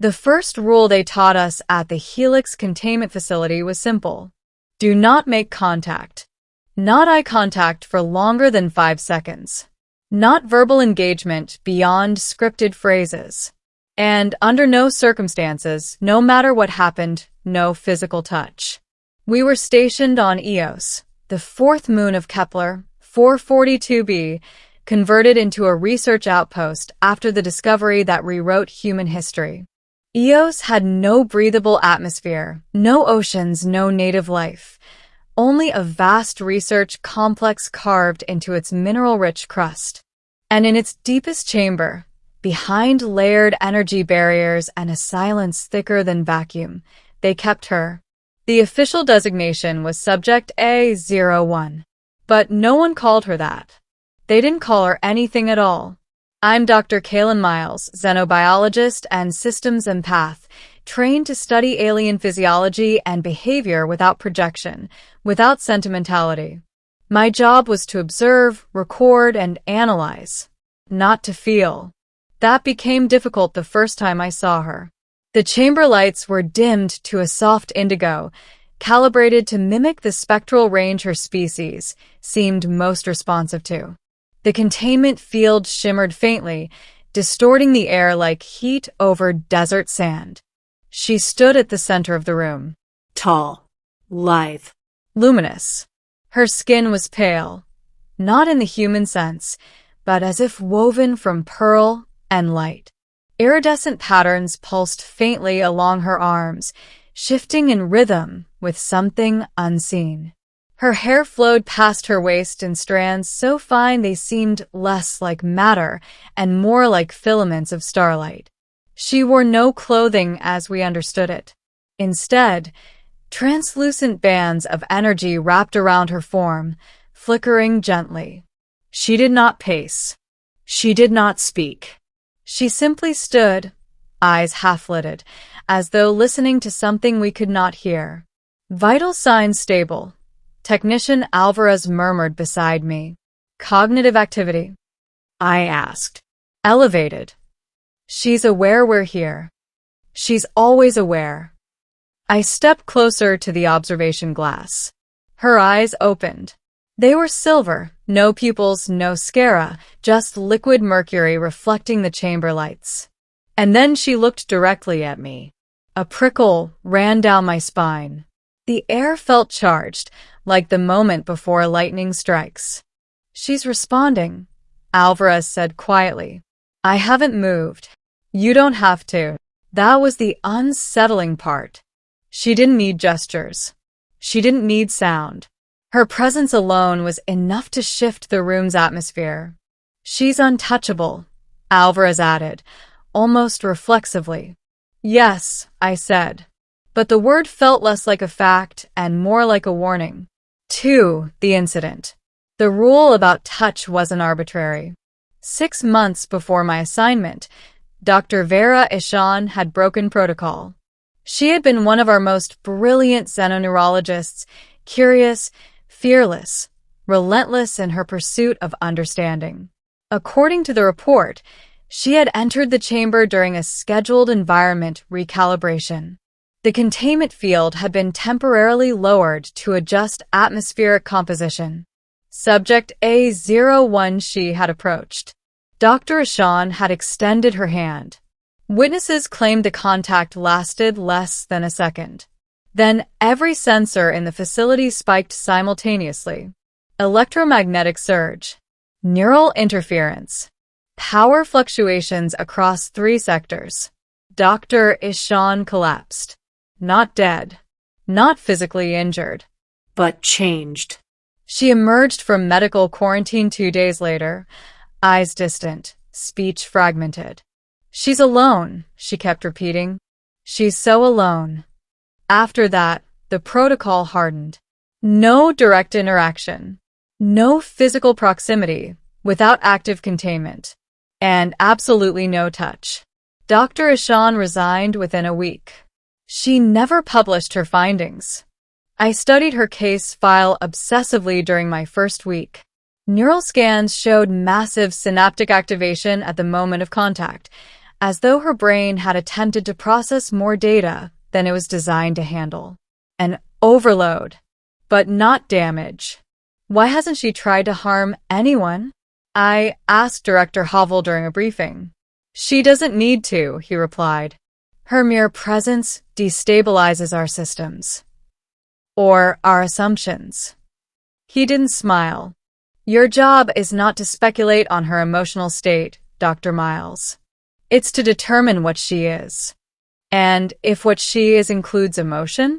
The first rule they taught us at the Helix containment facility was simple. Do not make contact. Not eye contact for longer than 5 seconds. Not verbal engagement beyond scripted phrases. And under no circumstances, no matter what happened, no physical touch. We were stationed on Eos, the fourth moon of Kepler, 442b, converted into a research outpost after the discovery that rewrote human history. Eos had no breathable atmosphere, no oceans, no native life. Only a vast research complex carved into its mineral-rich crust. And in its deepest chamber, behind layered energy barriers and a silence thicker than vacuum, they kept her. The official designation was Subject A01. But no one called her that. They didn't call her anything at all. I'm Dr. Kaylin Miles, xenobiologist and systems empath, trained to study alien physiology and behavior without projection, without sentimentality. My job was to observe, record, and analyze, not to feel. That became difficult the first time I saw her. The chamber lights were dimmed to a soft indigo, calibrated to mimic the spectral range her species seemed most responsive to. The containment field shimmered faintly, distorting the air like heat over desert sand. She stood at the center of the room. Tall, lithe, luminous. Her skin was pale, not in the human sense, but as if woven from pearl and light. Iridescent patterns pulsed faintly along her arms, shifting in rhythm with something unseen. Her hair flowed past her waist in strands so fine they seemed less like matter and more like filaments of starlight. She wore no clothing as we understood it. Instead, translucent bands of energy wrapped around her form, flickering gently. She did not pace. She did not speak. She simply stood, eyes half-lidded, as though listening to something we could not hear. Vital signs stable. Technician Alvarez murmured beside me. Cognitive activity? I asked. Elevated. She's aware we're here. She's always aware. I stepped closer to the observation glass. Her eyes opened. They were silver, no pupils, no sclera, just liquid mercury reflecting the chamber lights. And then she looked directly at me. A prickle ran down my spine. The air felt charged, like the moment before lightning strikes. She's responding, Alvarez said quietly. I haven't moved. You don't have to. That was the unsettling part. She didn't need gestures. She didn't need sound. Her presence alone was enough to shift the room's atmosphere. She's untouchable, Alvarez added, almost reflexively. Yes, I said. But the word felt less like a fact and more like a warning. 2. The incident. The rule about touch wasn't arbitrary. 6 months before my assignment, Dr. Vera Ishan had broken protocol. She had been one of our most brilliant xenoneurologists, curious, fearless, relentless in her pursuit of understanding. According to the report, she had entered the chamber during a scheduled environment recalibration. The containment field had been temporarily lowered to adjust atmospheric composition. Subject A01 she had approached. Dr. Ishan had extended her hand. Witnesses claimed the contact lasted less than a second. Then every sensor in the facility spiked simultaneously. Electromagnetic surge, neural interference, power fluctuations across 3 sectors. Dr. Ishan collapsed. Not dead, not physically injured, but changed. She emerged from medical quarantine 2 days later, eyes distant, speech fragmented. She's alone, she kept repeating. She's so alone. After that, the protocol hardened. No direct interaction. No physical proximity without active containment. And absolutely no touch. Dr. Ishan resigned within a week. She never published her findings. I studied her case file obsessively during my first week. Neural scans showed massive synaptic activation at the moment of contact, as though her brain had attempted to process more data than it was designed to handle. An overload, but not damage. Why hasn't she tried to harm anyone? I asked Director Havel during a briefing. She doesn't need to, he replied. Her mere presence destabilizes our systems. Or our assumptions. He didn't smile. Your job is not to speculate on her emotional state, Dr. Miles. It's to determine what she is. And if what she is includes emotion,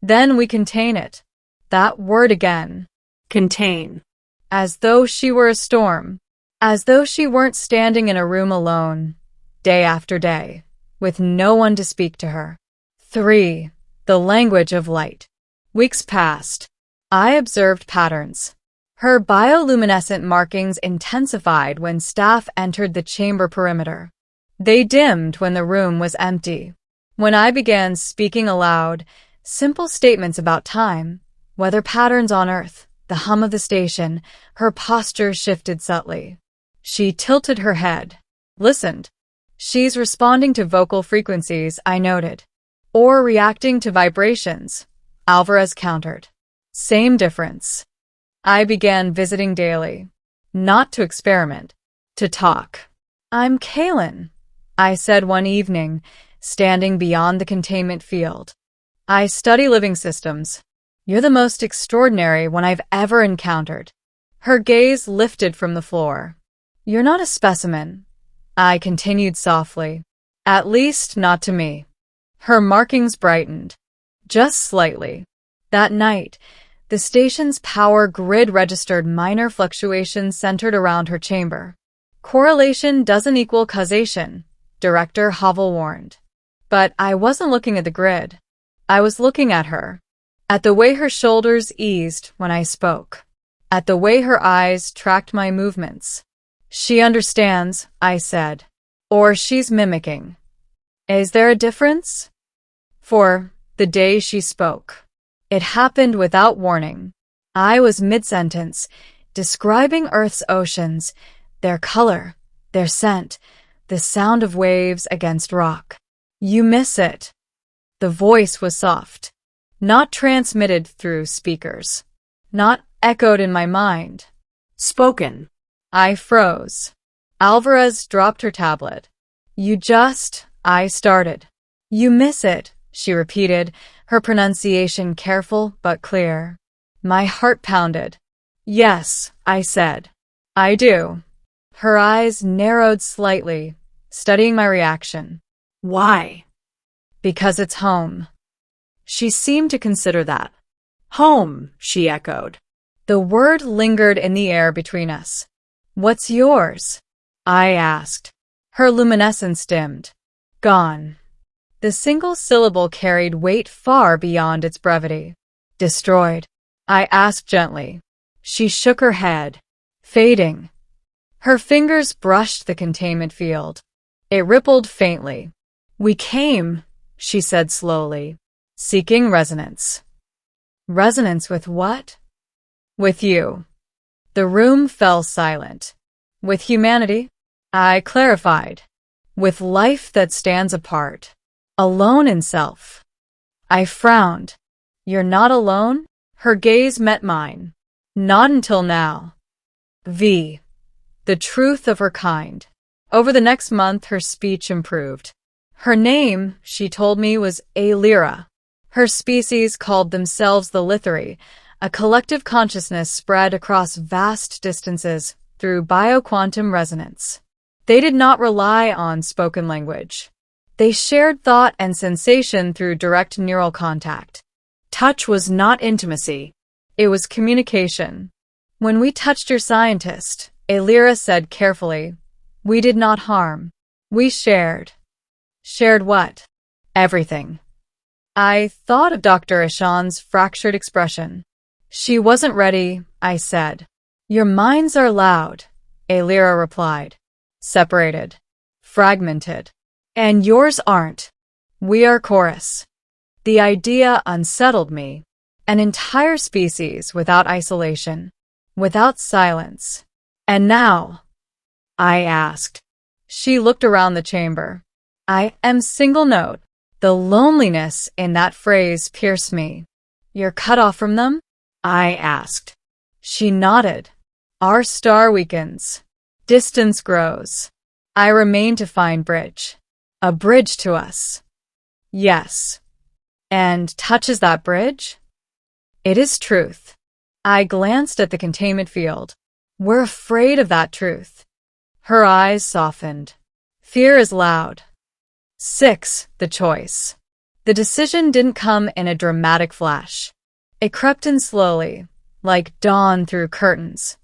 then we contain it. That word again. Contain. As though she were a storm. As though she weren't standing in a room alone, day after day, with no one to speak to her. 3. The language of light. Weeks passed. I observed patterns. Her bioluminescent markings intensified when staff entered the chamber perimeter. They dimmed when the room was empty. When I began speaking aloud, simple statements about time, weather patterns on Earth, the hum of the station, her posture shifted subtly. She tilted her head, listened. She's responding to vocal frequencies, I noted. Or reacting to vibrations, Alvarez countered. Same difference. I began visiting daily. Not to experiment, to talk. I'm Kaylin, I said one evening, standing beyond the containment field. I study living systems. You're the most extraordinary one I've ever encountered. Her gaze lifted from the floor. You're not a specimen, I continued softly. At least not to me. Her markings brightened. Just slightly. That night, the station's power grid registered minor fluctuations centered around her chamber. Correlation doesn't equal causation, Director Havel warned. But I wasn't looking at the grid. I was looking at her. At the way her shoulders eased when I spoke. At the way her eyes tracked my movements. She understands, I said. Or she's mimicking. Is there a difference? For the day she spoke. It happened without warning. I was mid-sentence, describing Earth's oceans, their color, their scent, the sound of waves against rock. You miss it. The voice was soft, not transmitted through speakers, not echoed in my mind. Spoken. I froze. Alvarez dropped her tablet. I started. You miss it, she repeated, her pronunciation careful but clear. My heart pounded. Yes, I said. I do. Her eyes narrowed slightly, studying my reaction. Why? Because it's home. She seemed to consider that. Home, she echoed. The word lingered in the air between us. What's yours? I asked. Her luminescence dimmed. Gone. The single syllable carried weight far beyond its brevity. Destroyed. I asked gently. She shook her head. Fading. Her fingers brushed the containment field. It rippled faintly. We came, she said slowly, seeking resonance. Resonance with what? With you. The room fell silent. With humanity? I clarified. With life that stands apart. Alone in self. I frowned. You're not alone? Her gaze met mine. Not until now. V. The truth of her kind. Over the next month, her speech improved. Her name, she told me, was Alira. Her species called themselves the Lithari, a collective consciousness spread across vast distances through bioquantum resonance. They did not rely on spoken language. They shared thought and sensation through direct neural contact. Touch was not intimacy. It was communication. When we touched your scientist, Alira said carefully, we did not harm. We shared. Shared what? Everything. I thought of Dr. Ishan's fractured expression. She wasn't ready, I said. Your minds are loud, Alira replied. Separated. Fragmented. And yours aren't. We are chorus. The idea unsettled me. An entire species without isolation. Without silence. And now? I asked. She looked around the chamber. I am single note. The loneliness in that phrase pierced me. You're cut off from them? I asked. She nodded. Our star weakens. Distance grows. I remain to find bridge. A bridge to us. Yes. And touches that bridge? It is truth. I glanced at the containment field. We're afraid of that truth. Her eyes softened. Fear is loud. 6. The choice. The decision didn't come in a dramatic flash. It crept in slowly, like dawn through curtains.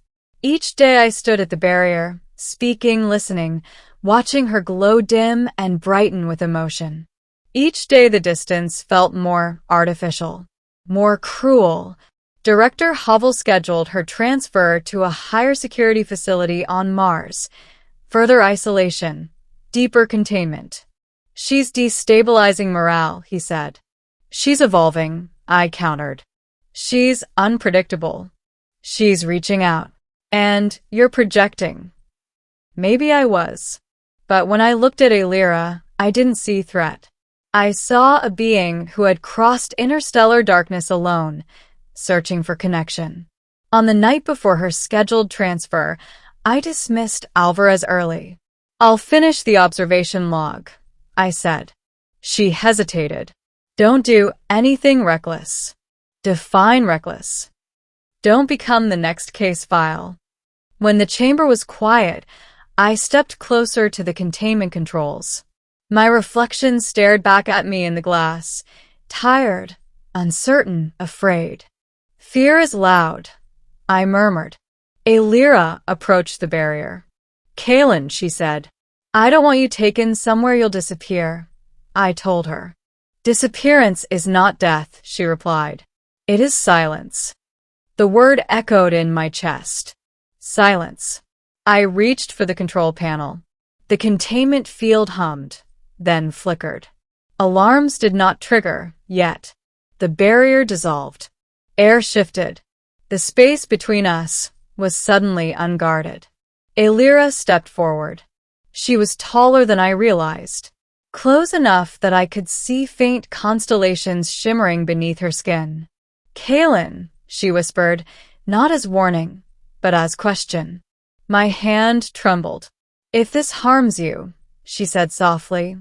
Each day I stood at the barrier, speaking, listening, watching her glow dim and brighten with emotion. Each day the distance felt more artificial, more cruel. Director Havel scheduled her transfer to a higher security facility on Mars. Further isolation, deeper containment. She's destabilizing morale, he said. She's evolving, I countered. She's unpredictable. She's reaching out. And you're projecting. Maybe I was. But when I looked at Elira, I didn't see threat. I saw a being who had crossed interstellar darkness alone, searching for connection. On the night before her scheduled transfer, I dismissed Alvarez early. I'll finish the observation log, I said. She hesitated. Don't do anything reckless. Define reckless. Don't become the next case file. When the chamber was quiet, I stepped closer to the containment controls. My reflection stared back at me in the glass, tired, uncertain, afraid. Fear is loud, I murmured. Elira approached the barrier. Kaylin, she said. I don't want you taken somewhere you'll disappear, I told her. Disappearance is not death, she replied. It is silence. The word echoed in my chest. Silence. I reached for the control panel. The containment field hummed, then flickered. Alarms did not trigger, yet. The barrier dissolved. Air shifted. The space between us was suddenly unguarded. Elira stepped forward. She was taller than I realized, close enough that I could see faint constellations shimmering beneath her skin. Kaylin, she whispered, not as warning, but as question. My hand trembled. If this harms you, she said softly,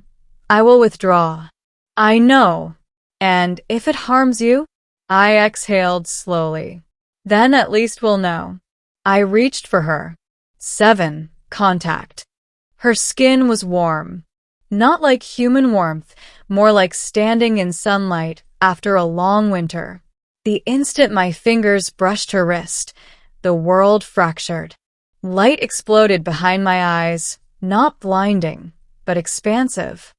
I will withdraw. I know. And if it harms you? I exhaled slowly. Then at least we'll know. I reached for her. 7. Contact. Her skin was warm. Not like human warmth, more like standing in sunlight after a long winter. The instant my fingers brushed her wrist, the world fractured. Light exploded behind my eyes, not blinding, but expansive.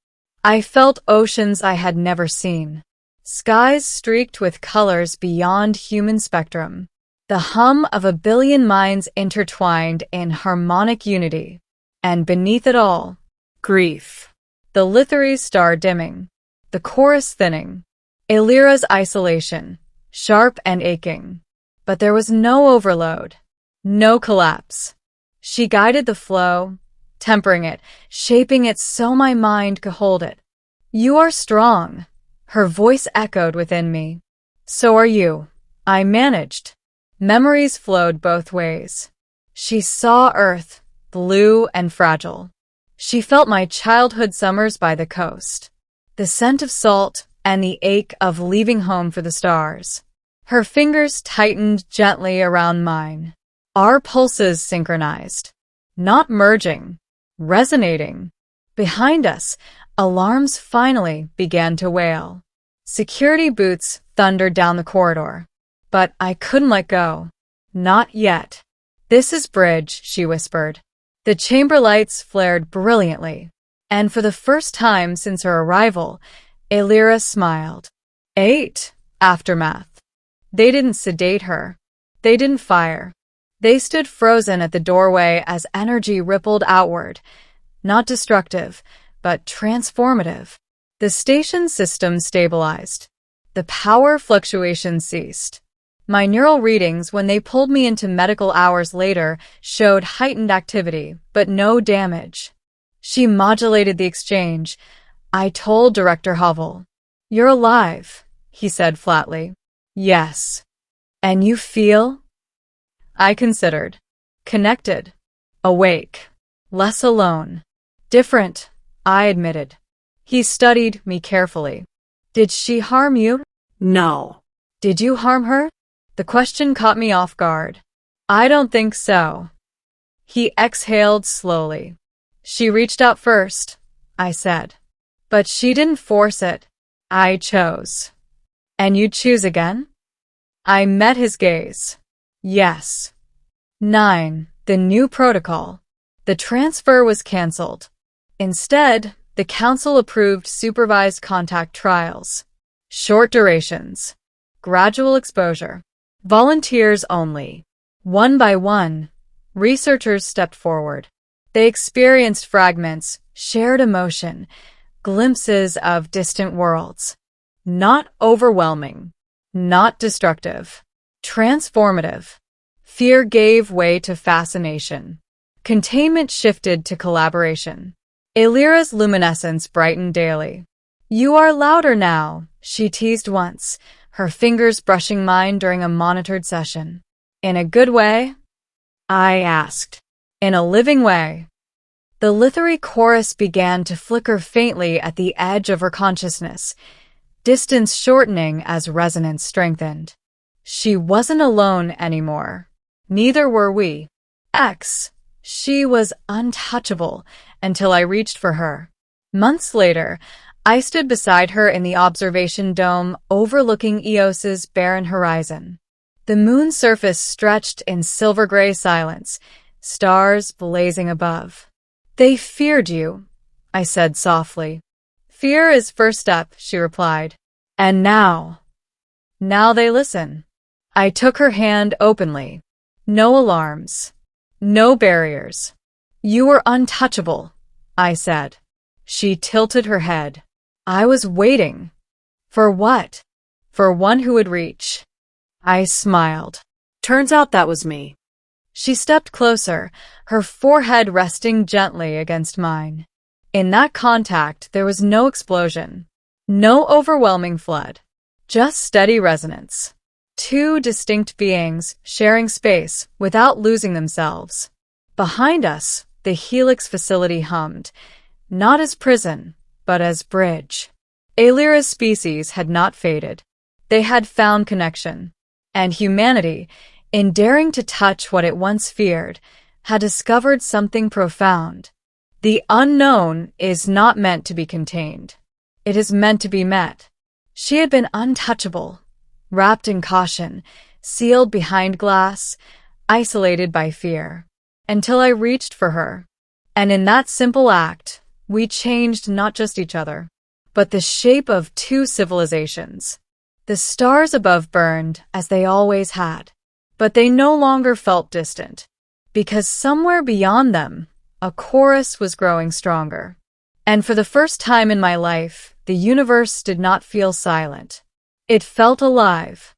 I felt oceans I had never seen. Skies streaked with colors beyond human spectrum. The hum of a billion minds intertwined in harmonic unity. And beneath it all, grief. The Lithyri star dimming. The chorus thinning. Elira's isolation, sharp and aching. But there was no overload. No collapse. She guided the flow, tempering it, shaping it so my mind could hold it. You are strong. Her voice echoed within me. So are you. I managed. Memories flowed both ways. She saw Earth, blue and fragile. She felt my childhood summers by the coast, the scent of salt and the ache of leaving home for the stars. Her fingers tightened gently around mine. Our pulses synchronized, not merging, resonating. Behind us, alarms finally began to wail. Security boots thundered down the corridor. But I couldn't let go. Not yet. This is bridge, she whispered. The chamber lights flared brilliantly. And for the first time since her arrival, Elira smiled. 8. Aftermath. They didn't sedate her. They didn't fire. They stood frozen at the doorway as energy rippled outward. Not destructive, but transformative. The station system stabilized. The power fluctuations ceased. My neural readings, when they pulled me into medical hours later, showed heightened activity, but no damage. She modulated the exchange. I told Director Hovell. You're alive, he said flatly. Yes. And you feel? I considered. Connected. Awake. Less alone. Different, I admitted. He studied me carefully. Did she harm you? No. Did you harm her? The question caught me off guard. I don't think so. He exhaled slowly. She reached out first, I said. But she didn't force it. I chose. And you'd choose again? I met his gaze. Yes. 9. The new protocol. The transfer was cancelled. Instead, the council approved supervised contact trials. Short durations. Gradual exposure. Volunteers only. One by one, researchers stepped forward. They experienced fragments, shared emotion, glimpses of distant worlds. Not overwhelming, not destructive, transformative. Fear gave way to fascination. Containment shifted to collaboration. Elira's luminescence brightened daily. You are louder now, she teased once, her fingers brushing mine during a monitored session. In a good way? I asked. In a living way. The Lithari chorus began to flicker faintly at the edge of her consciousness, distance shortening as resonance strengthened. She wasn't alone anymore. Neither were we. She was untouchable until I reached for her. Months later, I stood beside her in the observation dome overlooking Eos's barren horizon. The moon's surface stretched in silver-gray silence, stars blazing above. They feared you, I said softly. Fear is first step, she replied. And now? Now they listen. I took her hand openly. No alarms. No barriers. You were untouchable, I said. She tilted her head. I was waiting. For what? For one who would reach. I smiled. Turns out that was me. She stepped closer, her forehead resting gently against mine. In that contact, there was no explosion, no overwhelming flood, just steady resonance. Two distinct beings sharing space without losing themselves. Behind us, the Helix facility hummed, not as prison, but as bridge. Elira's species had not faded. They had found connection. And humanity, in daring to touch what it once feared, had discovered something profound. The unknown is not meant to be contained. It is meant to be met. She had been untouchable, wrapped in caution, sealed behind glass, isolated by fear, until I reached for her. And in that simple act, we changed not just each other, but the shape of two civilizations. The stars above burned, as they always had, but they no longer felt distant, because somewhere beyond them, a chorus was growing stronger. And for the first time in my life, the universe did not feel silent. It felt alive.